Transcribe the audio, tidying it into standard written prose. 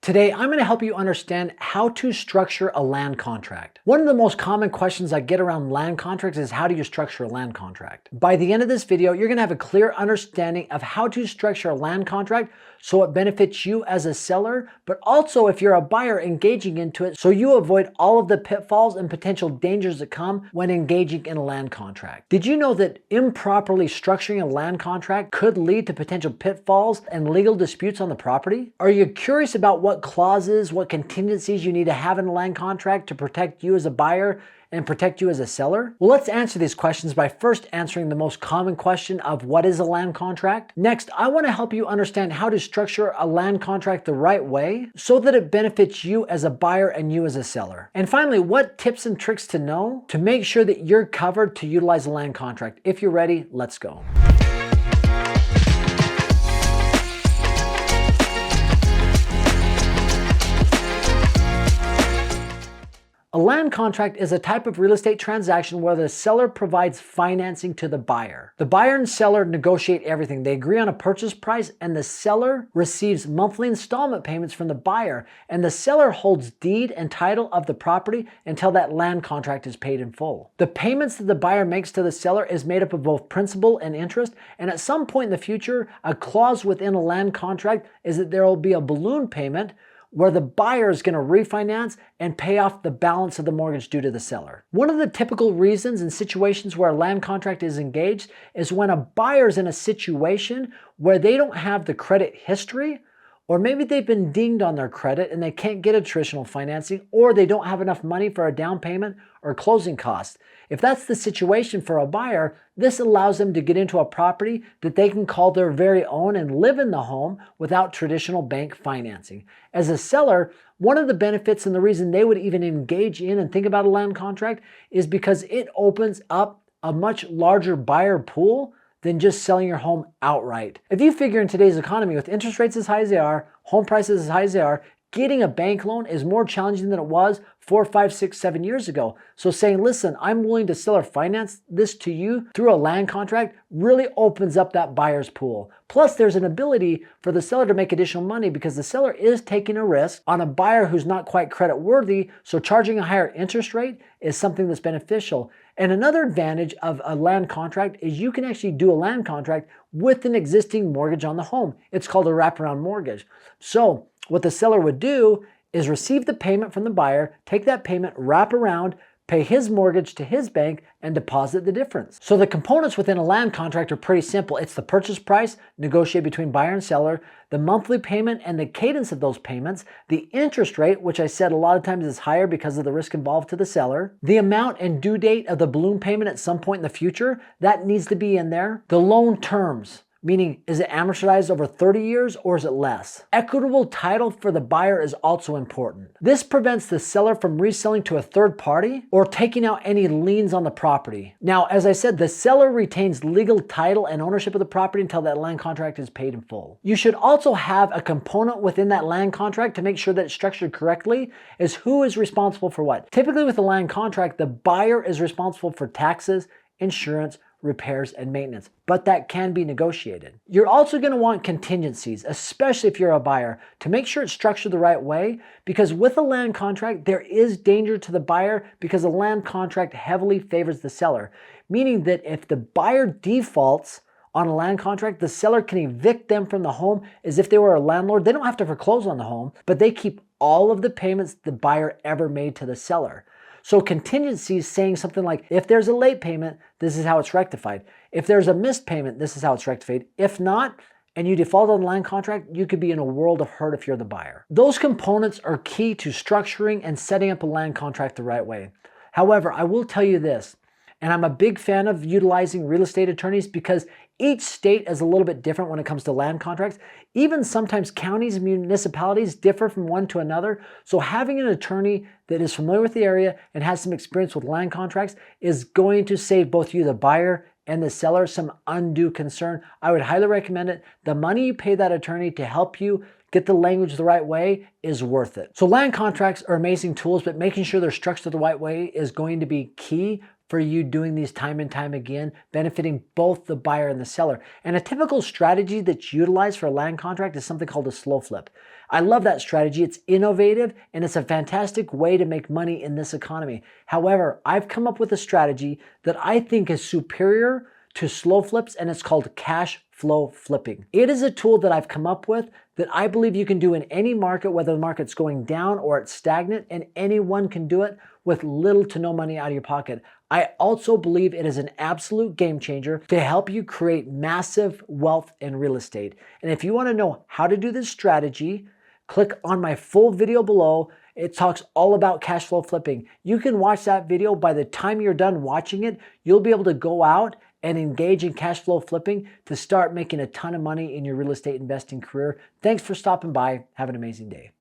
Today, I'm going to help you understand how to structure a land contract. One of the most common questions I get around land contracts is how do you structure a land contract? By the end of this video, you're going to have a clear understanding of how to structure a land contract so it benefits you as a seller, but also if you're a buyer engaging into it so you avoid all of the pitfalls and potential dangers that come when engaging in a land contract. Did you know that improperly structuring a land contract could lead to potential pitfalls and legal disputes on the property? Are you curious about what clauses, what contingencies you need to have in a land contract to protect you as a buyer and protect you as a seller? Well, let's answer these questions by first answering the most common question of what is a land contract. Next, I want to help you understand how to structure a land contract the right way so that it benefits you as a buyer and you as a seller. And finally, what tips and tricks to know to make sure that you're covered to utilize a land contract. If you're ready, let's go. A land contract is a type of real estate transaction where the seller provides financing to the buyer. The buyer and seller negotiate everything. They agree on a purchase price and the seller receives monthly installment payments from the buyer, and the seller holds deed and title of the property until that land contract is paid in full. The payments that the buyer makes to the seller is made up of both principal and interest, and at some point in the future, a clause within a land contract is that there will be a balloon payment where the buyer is going to refinance and pay off the balance of the mortgage due to the seller. One of the typical reasons in situations where a land contract is engaged is when a buyer is in a situation where they don't have the credit history, or maybe they've been dinged on their credit and they can't get a traditional financing, or they don't have enough money for a down payment or closing costs. If that's the situation for a buyer, this allows them to get into a property that they can call their very own and live in the home without traditional bank financing. As a seller, one of the benefits and the reason they would even engage in and think about a land contract is because it opens up a much larger buyer pool than just selling your home outright. If you figure in today's economy with interest rates as high as they are, home prices as high as they are, getting a bank loan is more challenging than it was 4, 5, 6, 7 years ago. So saying, listen, I'm willing to sell or finance this to you through a land contract really opens up that buyer's pool. Plus, there's an ability for the seller to make additional money because the seller is taking a risk on a buyer who's not quite credit worthy, so charging a higher interest rate is something that's beneficial. And another advantage of a land contract is you can actually do a land contract with an existing mortgage on the home. It's called a wraparound mortgage. So what the seller would do is receive the payment from the buyer, take that payment, wrap around, pay his mortgage to his bank, and deposit the difference. So the components within a land contract are pretty simple. It's the purchase price, negotiated between buyer and seller, the monthly payment and the cadence of those payments, the interest rate, which I said a lot of times is higher because of the risk involved to the seller, the amount and due date of the balloon payment at some point in the future, that needs to be in there, the loan terms, meaning is it amortized over 30 years or is it less? Equitable title for the buyer is also important. This prevents the seller from reselling to a third party or taking out any liens on the property. Now, as I said, the seller retains legal title and ownership of the property until that land contract is paid in full. You should also have a component within that land contract to make sure that it's structured correctly is who is responsible for what. Typically with a land contract, the buyer is responsible for taxes, insurance, repairs, and maintenance, but that can be negotiated. You're also going to want contingencies, especially if you're a buyer, to make sure it's structured the right way, because with a land contract, there is danger to the buyer because a land contract heavily favors the seller, meaning that if the buyer defaults on a land contract, the seller can evict them from the home as if they were a landlord. They don't have to foreclose on the home, but they keep all of the payments the buyer ever made to the seller. So contingency is saying something like, if there's a late payment, this is how it's rectified. If there's a missed payment, this is how it's rectified. If not, and you default on the land contract, you could be in a world of hurt if you're the buyer. Those components are key to structuring and setting up a land contract the right way. However, I will tell you this, and I'm a big fan of utilizing real estate attorneys because each state is a little bit different when it comes to land contracts. Even sometimes counties and municipalities differ from one to another. So having an attorney that is familiar with the area and has some experience with land contracts is going to save both you, the buyer, and the seller some undue concern. I would highly recommend it. The money you pay that attorney to help you get the language the right way is worth it. So land contracts are amazing tools, but making sure they're structured the right way is going to be key for you doing these time and time again, benefiting both the buyer and the seller. And a typical strategy that's utilized for a land contract is something called a slow flip. I love that strategy. It's innovative and it's a fantastic way to make money in this economy. However, I've come up with a strategy that I think is superior to slow flips, and it's called cash flow flipping. It is a tool that I've come up with that I believe you can do in any market, whether the market's going down or it's stagnant, and anyone can do it with little to no money out of your pocket. I also believe it is an absolute game changer to help you create massive wealth in real estate. And if you want to know how to do this strategy, click on my full video below. It talks all about cash flow flipping. You can watch that video. By the time you're done watching it, you'll be able to go out and engage in cash flow flipping to start making a ton of money in your real estate investing career. Thanks for stopping by. Have an amazing day.